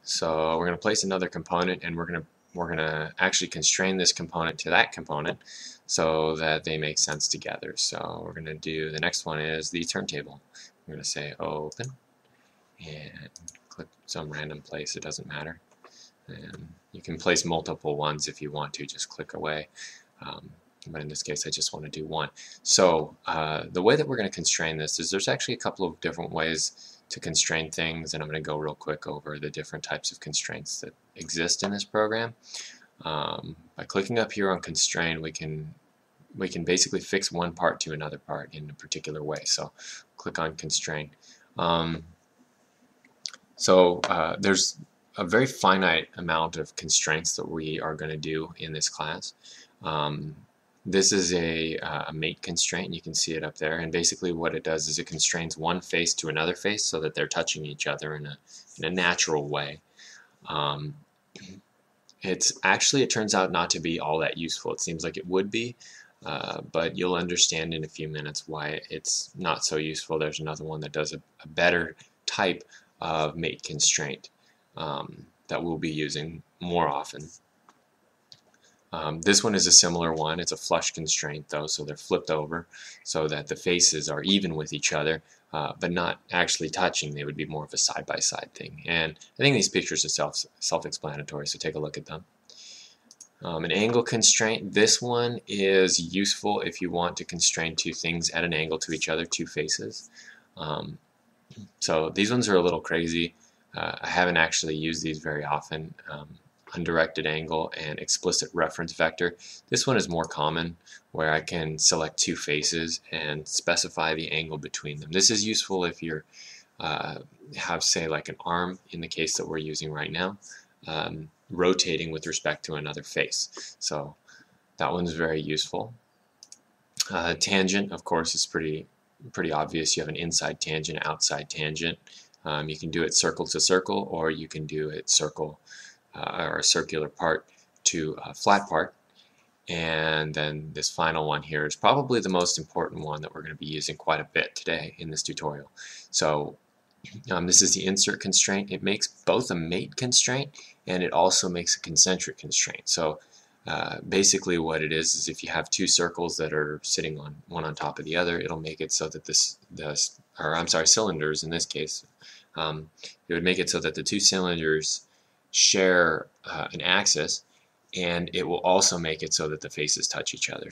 So we're going to place another component, and we're going to actually constrain this component to that component so that they make sense together. So we're going to do, the next one is the turntable. We're going to say open and click some random place, it doesn't matter. And you can place multiple ones if you want to, just click away. But in this case I just want to do one. So the way that we're going to constrain this is there's actually a couple of different ways to constrain things, and I'm going to go real quick over the different types of constraints that exist in this program. By clicking up here on constrain, we can basically fix one part to another part in a particular way. So click on constrain. There's a very finite amount of constraints that we are going to do in this class. This is a mate constraint. You can see it up there, and basically what it does is it constrains one face to another face so that they're touching each other in a natural way. It turns out not to be all that useful. It seems like it would be, but you'll understand in a few minutes why it's not so useful. There's another one that does a better type of mate constraint that we'll be using more often. This one is a similar one. It's a flush constraint though, so they're flipped over so that the faces are even with each other, but not actually touching. They would be more of a side-by-side thing. And I think these pictures are self-explanatory, so take a look at them. An angle constraint. This one is useful if you want to constrain two things at an angle to each other, two faces. So these ones are a little crazy. I haven't actually used these very often. Undirected angle and explicit reference vector. This one is more common, where I can select two faces and specify the angle between them. This is useful if you have, say, like an arm, in the case that we're using right now, rotating with respect to another face. So that one's very useful. Tangent, of course, is pretty obvious. You have an inside tangent, outside tangent. You can do it circle to circle, or you can do it circle or a circular part to a flat part. And then this final one here is probably the most important one that we're going to be using quite a bit today in this tutorial. So this is the insert constraint. It makes both a mate constraint and it also makes a concentric constraint. So basically what it is if you have two circles that are sitting on one on top of the other, it'll make it so that cylinders in this case, it would make it so that the two cylinders share an axis, and it will also make it so that the faces touch each other.